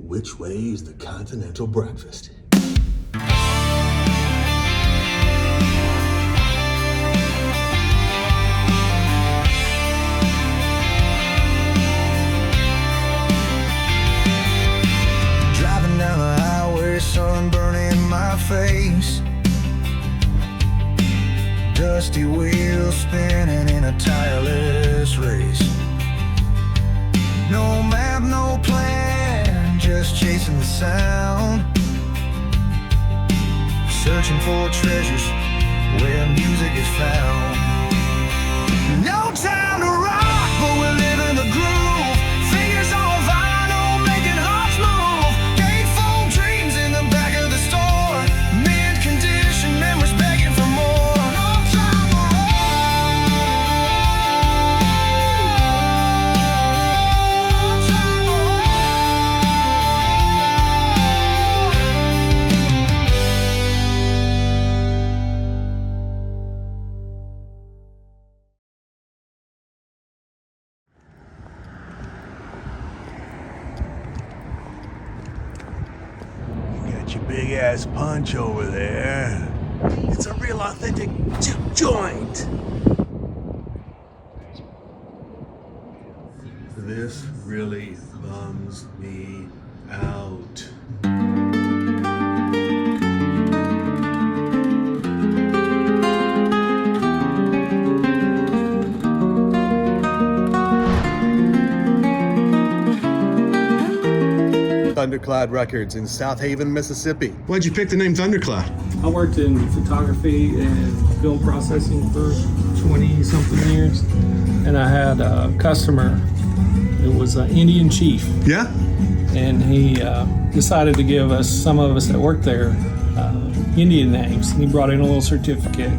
Which way is the continental breakfast? Driving down the highway, sun burning my face. Dusty wheels spinning in a tireless race. No map, no plan, just chasing the sound. Searching for treasures where music is found. No time to rock, but we're living the groove. Fingers on vinyl, making hearts move. Gainful dreams in the back of the store. Mid-condition memories begging for more. No time to Got your big ass punch over there. It's a real authentic juke joint. This really bums me out. Thundercloud Records in Southaven, Mississippi. Why'd you pick the name Thundercloud? I worked in photography and film processing for 20-something years, and I had a customer. It was an Indian chief, Yeah? and he decided to give us, some of us that worked there, Indian names. And he brought in a little certificate,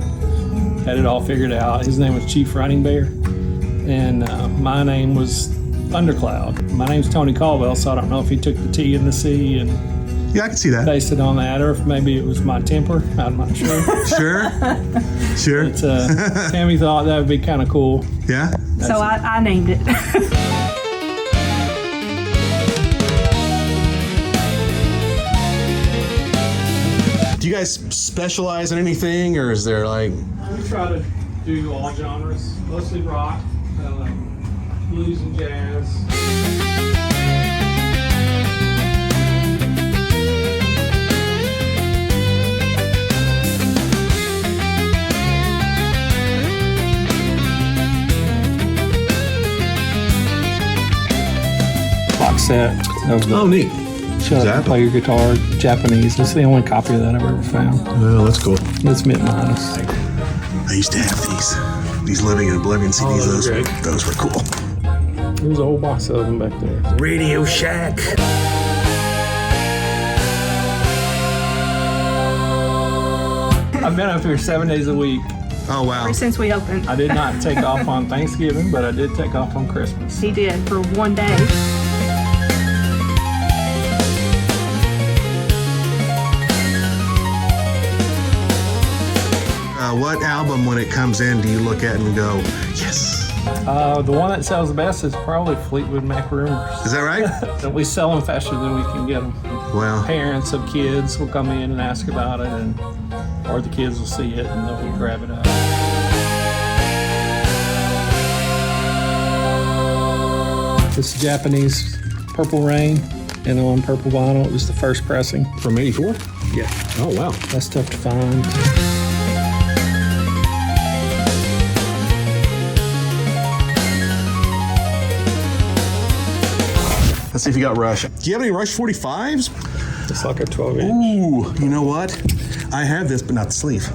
had it all figured out. His name was Chief Running Bear, and my name was Thundercloud. My name's Tony Caldwell, so I don't know if he took the T and the C and Yeah, I can see that. based it on that, or if maybe it was my temper. I'm not sure. Sure? Sure? But Tammy thought that would be kind of cool. Yeah? So I named it. Do you guys specialize in anything, or is there like... We try to do all genres, mostly rock, blues and jazz. Box set of the Oh, neat. Shut Up and Play Your Guitar, Japanese. It's the only copy of that I've ever found. Oh, that's cool. It's mint minus. I used to have these Living in Oblivion CDs. those are great. Those were cool. There's a whole box of them back there. Radio Shack. I've been up here 7 days a week. Oh, wow. Ever since we opened. I did not take off on Thanksgiving, but I did take off on Christmas. He did for one day. What album, when it comes in, do you look at and go, yes? The one that sells the best is probably Fleetwood Mac Rumors. Is that right? We sell them faster than we can get them. Well, Parents of kids will come in and ask about it, or the kids will see it and they'll grab it up. This is Japanese Purple Rain, and on purple vinyl. It was the first pressing. from 84? Yeah, Oh, wow. that's tough to find. Let's see if you got Rush. Do you have any Rush 45s? It's like a 12-inch. Ooh, you know what? I have this, but not the sleeve.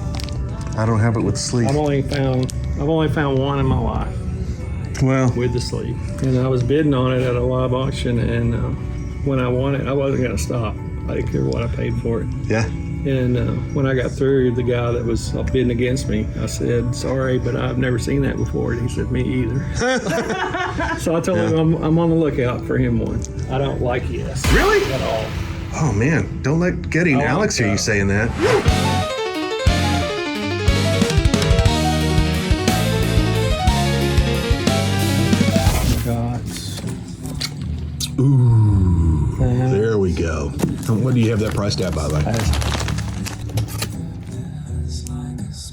I don't have it with the sleeve. I've only found one in my life Well, with the sleeve, and I was bidding on it at a live auction, and when I won it, I wasn't gonna stop. I didn't care what I paid for it. yeah. And when I got through, the guy that was bidding against me, I said, "Sorry, but I've never seen that before." And he said, "Me either." So I told him I'm on the lookout for him one. I don't like Yes. Really? At all. Oh, man. Don't let Getty and I like Alex hear you that. saying that. God. Ooh. That There we go. What do you have that priced at, by the way?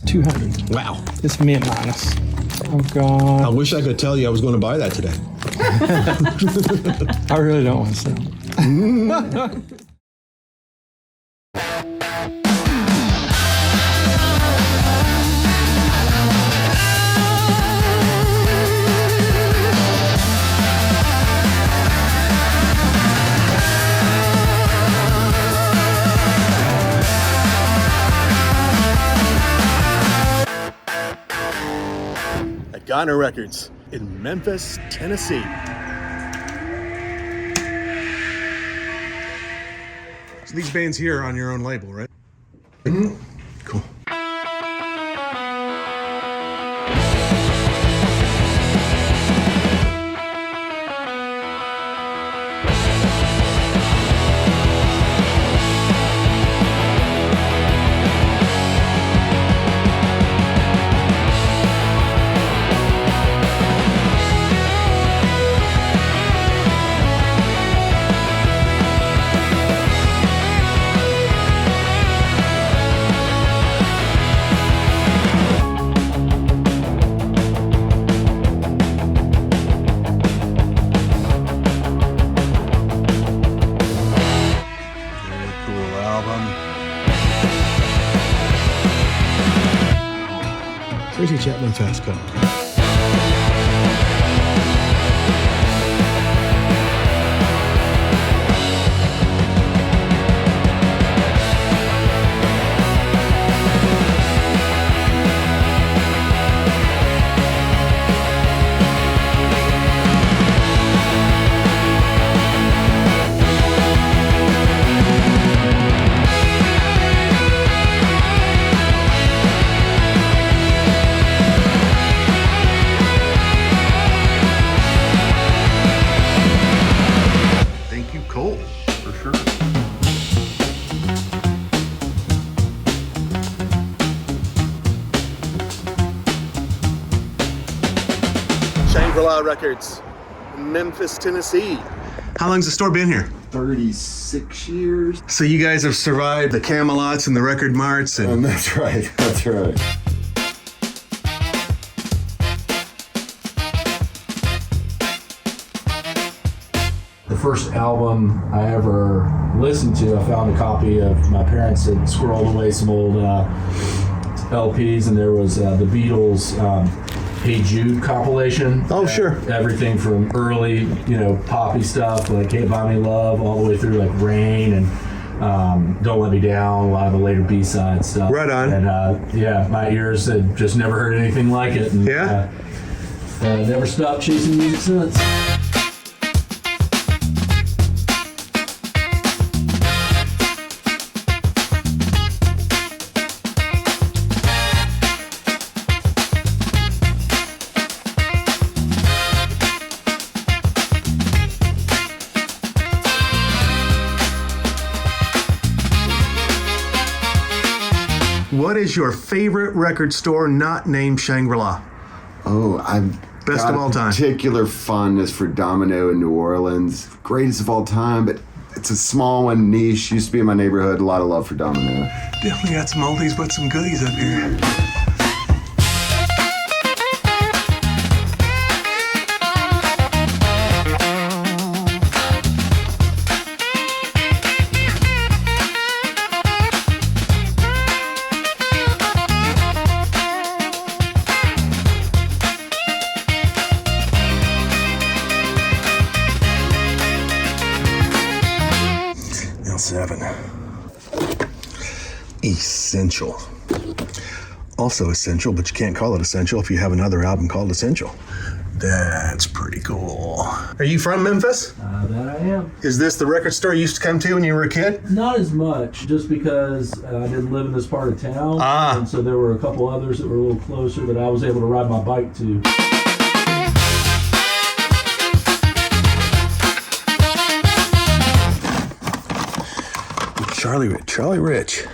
200. Wow. It's mint minus. I've gone. I wish I could tell you I was going to buy that today. I really don't want to sell. At Ghana Records in Memphis, Tennessee. So these bands here are on your own label, right? Mm-hmm. Cool. Tracy Chapman Fast Cut. Shangri-la Records in Memphis, Tennessee. How long's the store been here? 36 years. So you guys have survived the Camelots and the Record Marts and... That's right, that's right. The first album I ever listened to, I found a copy of, my parents had squirreled away some old LPs, and there was the Beatles Hey Jude compilation. Oh, sure. Everything from early, poppy stuff like Can't Buy Me Love, all the way through like Rain and Don't Let Me Down, a lot of the later B-side stuff. Right on. And yeah, my ears had just never heard anything like it. And, Yeah? never stopped chasing music since. What is your favorite record store not named Shangri-La? Oh, I've Best got of all time. particular fondness for Domino in New Orleans. Greatest of all time, but it's a small one, niche. Used to be in my neighborhood. A lot of love for Domino. Definitely got some oldies but some goodies up here. L7. Essential. Also essential, but you can't call it essential if you have another album called Essential. That's pretty cool. Are you from Memphis? That I am. Is this the record store you used to come to when you were a kid? Not as much, just because I didn't live in this part of town. And so there were a couple others that were a little closer that I was able to ride my bike to. Charlie Rich.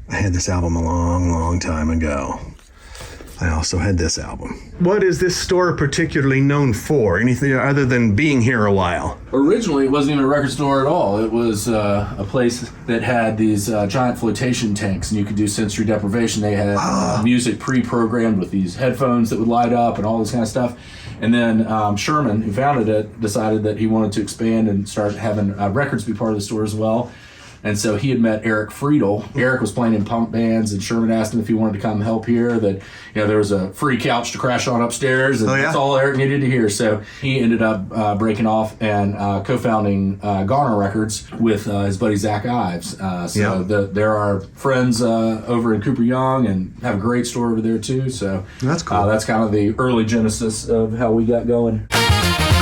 I had this album a long, long time ago. I also had this album. What is this store particularly known for? Anything other than being here a while? Originally, it wasn't even a record store at all. It was a place that had these giant flotation tanks, and you could do sensory deprivation. They had music pre-programmed with these headphones that would light up and all this kind of stuff. And then Sherman, who founded it, decided that he wanted to expand and start having records be part of the store as well. And so he had met Eric Friedel. Eric was playing in punk bands, and Sherman asked him if he wanted to come help here, that there was a free couch to crash on upstairs, and that's all Eric needed to hear. So he ended up breaking off and co-founding Garner Records with his buddy Zach Ives. There are friends over in Cooper Young and have a great store over there too. So that's cool. That's kind of the early genesis of how we got going.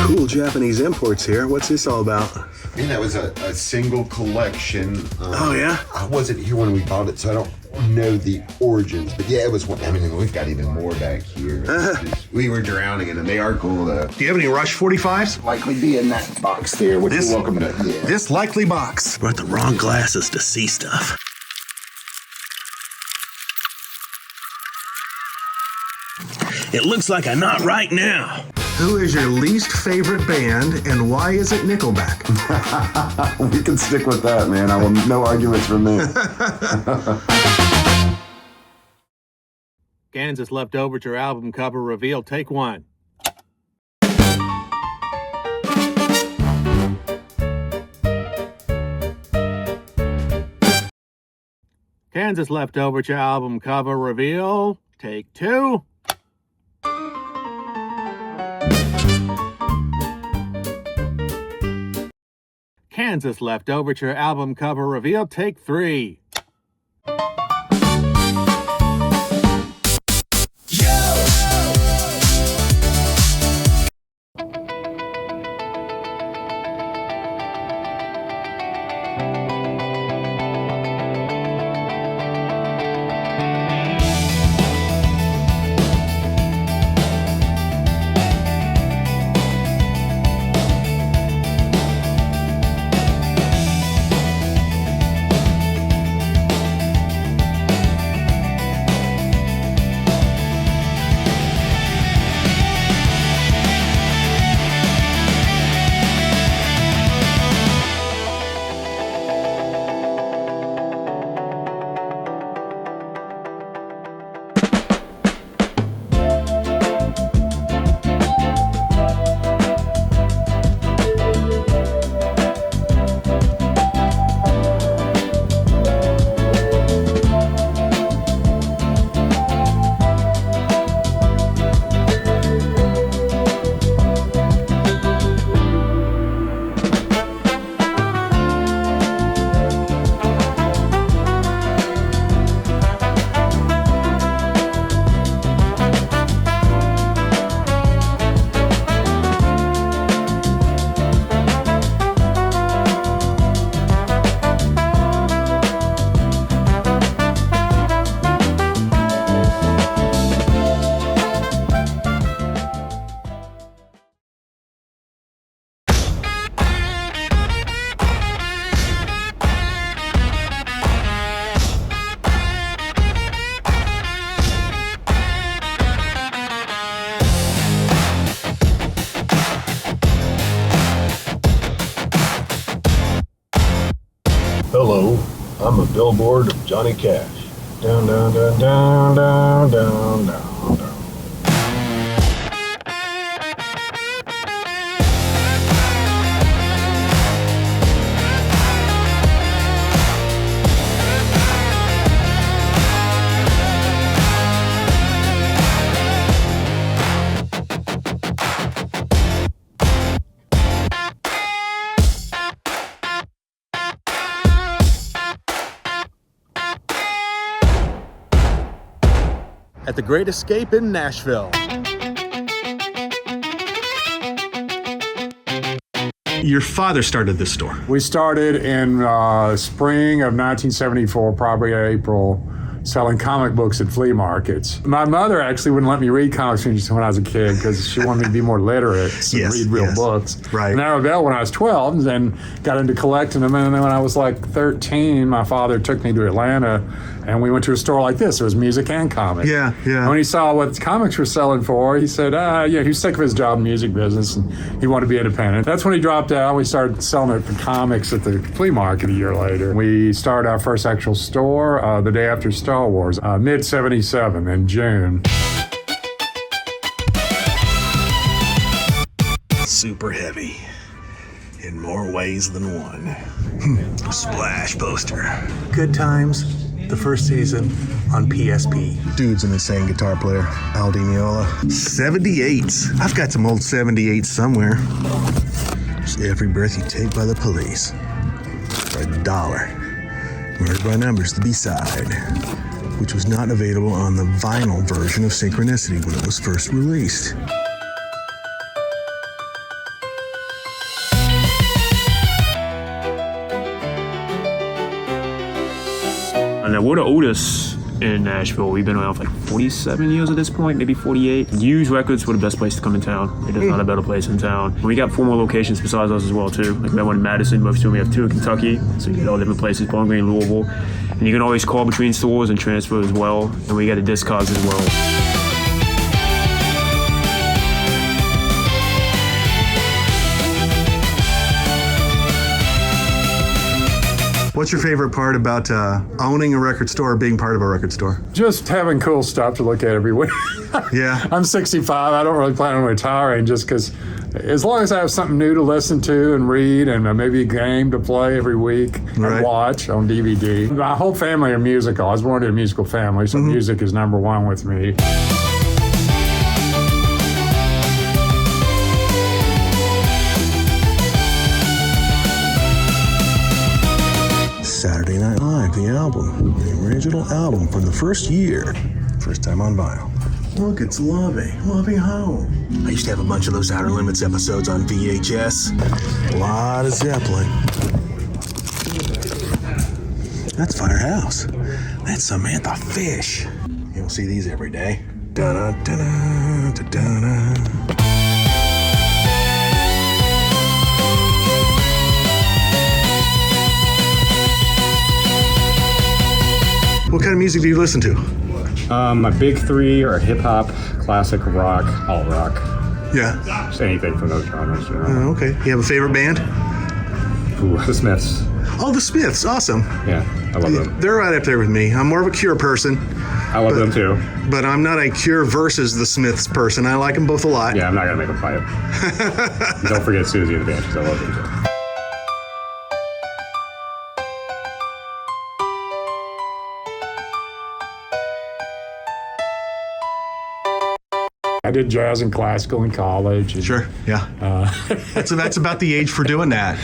Cool Japanese imports here. What's this all about? And that was a single collection. I wasn't here when we bought it, so I don't know the origins. But yeah, it was one. I mean, we've got even more back here. We were drowning in them. They are cool, though. Do you have any Rush 45s? Likely be in that box there, which you're welcome to. Yeah. This likely box. Brought the wrong glasses to see stuff. It looks like a knot right now. Who is your least favorite band, and why is it Nickelback? We can stick with that, man. No arguments from me. Kansas Leftoverture album cover reveal, take one. Kansas Leftoverture album cover reveal, take two. Kansas Leftoverture album cover reveal, take three. Hello, I'm a billboard of Johnny Cash. Down, down, down, down, down, down, down, down. At the Great Escape in Nashville. Your father started this store. We started in spring of 1974, probably April. selling comic books at flea markets. My mother actually wouldn't let me read comics when I was a kid because she wanted me to be more literate and read real books. Right. And I rebelled when I was 12 and then got into collecting them. And then when I was like 13, my father took me to Atlanta and we went to a store like this. There was music and comics. Yeah. And when he saw what comics were selling for, he said, he was sick of his job in the music business and he wanted to be independent. That's when he dropped out. We started selling it for comics at the flea market a year later. We started our first actual store the day after Star Wars, mid-'77 in June. Super heavy in more ways than one. Splash poster. Good Times, the first season on PSP. Dude's an insane guitar player, Al Di Meola. 78s. I've got some old 78s somewhere. Just Every Breath You Take by the Police. For $1. Murdered by Numbers, the B-side, which was not available on the vinyl version of Synchronicity when it was first released. And we're the oldest in Nashville. We've been around for like 47 years at this point, maybe 48. Used Records were the best place to come in town. There's not a better place in town. We got 4 more locations besides us as well too. Like we have one in Madison, Memphis, we have 2 in Kentucky. So you get all different places, Bowling Green, Louisville. And you can always call between stores and transfer as well. And we got the disc cards as well. What's your favorite part about owning a record store or being part of a record store? Just having cool stuff to look at every week. Yeah. I'm 65. I don't really plan on retiring just because as long as I have something new to listen to and read and maybe a game to play every week and watch on DVD. My whole family are musical. I was born in a musical family, so music is number one with me. Saturday Night Live, the album. The original album from the first year. First time on vinyl. Look, it's Loving Home. I used to have a bunch of those Outer Limits episodes on VHS. A lot of Zeppelin. That's Firehouse. That's Samantha Fish. You don't see these every day. Da-da, da-da, da-da. What kind of music do you listen to? My big 3 are hip hop, classic rock, alt rock. Yeah. Just anything from those genres. You know? Okay. You have a favorite band? Ooh, the Smiths. Oh, the Smiths. Awesome. Yeah, I love them. They're right up there with me. I'm more of a Cure person. I love them too. But I'm not a Cure versus the Smiths person. I like them both a lot. Yeah, I'm not going to make them fight. Don't forget Susie and the Banshees. I love them too. I did jazz and classical in college. And, sure, yeah. That's about the age for doing that.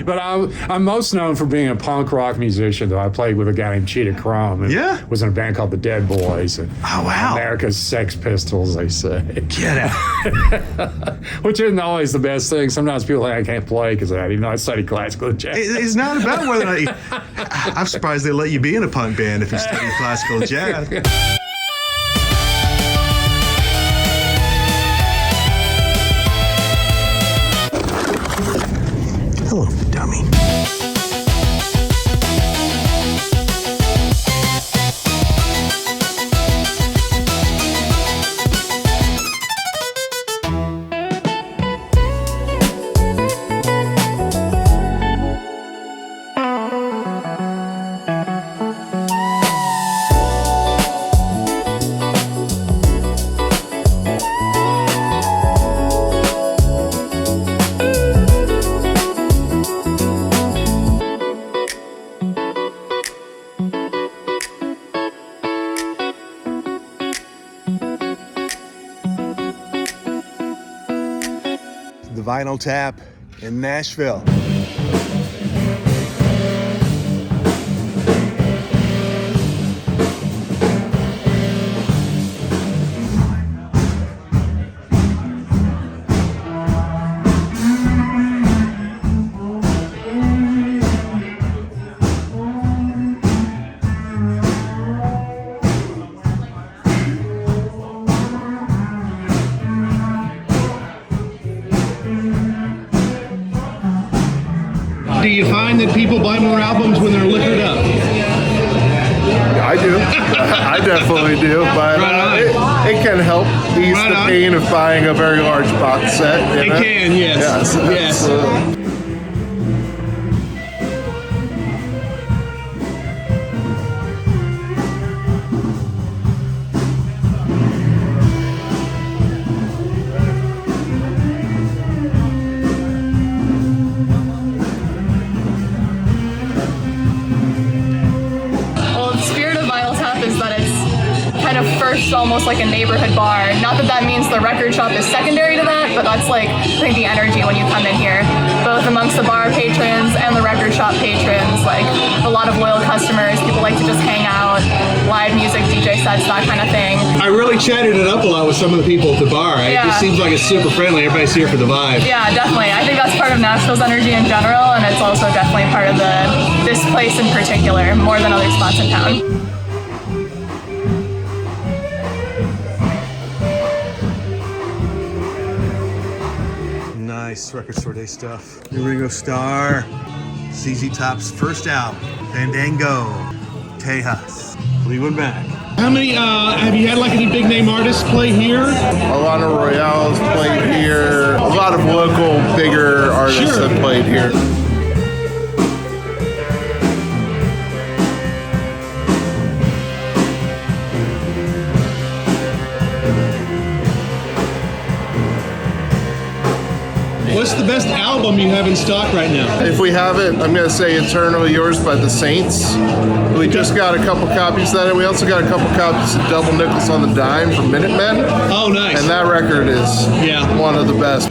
But I'm most known for being a punk rock musician, though. I played with a guy named Cheetah Crumb. And was in a band called the Dead Boys. And oh, wow. America's Sex Pistols, they say. Get out. Which isn't always the best thing. Sometimes people think I can't play because I studied classical and jazz. It's not about whether or not I'm surprised they let you be in a punk band if you study classical jazz. Hello, dummy. The Vinyl Tap in Nashville. Do you find that people buy more albums when they're liquored up? I do. I definitely do. But it can help ease the pain of buying a very large box set. It can, yes. Yes. First, almost like a neighborhood bar. Not that that means the record shop is secondary to that, but that's like, I think, the energy when you come in here, both amongst the bar patrons and the record shop patrons. Like, a lot of loyal customers, people like to just hang out, live music, DJ sets, that kind of thing. I really chatted it up a lot with some of the people at the bar. It just seems like it's super friendly. Everybody's here for the vibe. Yeah, definitely. I think that's part of Nashville's energy in general, and it's also definitely part of this place in particular, more than other spots in town. Nice Record Store Day stuff. New Ringo Starr, ZZ Top's first album, Fandango, Tejas, Fleetwood Mac. How many, have you had like any big name artists play here? A lot of Royales played here. A lot of local bigger artists have played here. What's the best album you have in stock right now? If we have it, I'm going to say Eternally Yours by the Saints. We just got a couple copies of that. We also got a couple copies of Double Nickels on the Dime from Minutemen. Oh, nice. And that record is one of the best.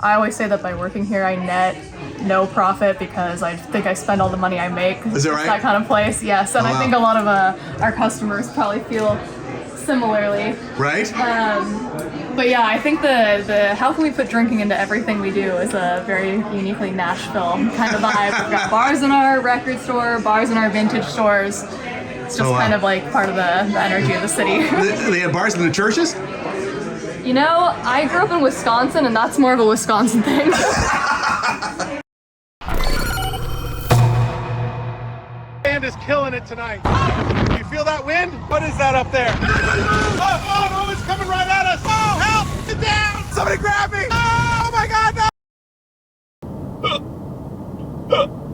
I always say that by working here, I net no profit because I think I spend all the money I make. Is that right? That kind of place, yes. And I think a lot of our customers probably feel similarly. Right? But yeah, I think the how can we put drinking into everything we do is a very uniquely Nashville kind of vibe. We've got bars in our record store, bars in our vintage stores. It's just kind of like part of the energy of the city. They have bars in the churches? You know, I grew up in Wisconsin, and that's more of a Wisconsin thing. Band is killing it tonight. You feel that wind? What is that up there? Oh, no, it's coming right at us. Oh, help! Get down! Somebody grab me! Oh, my God, no!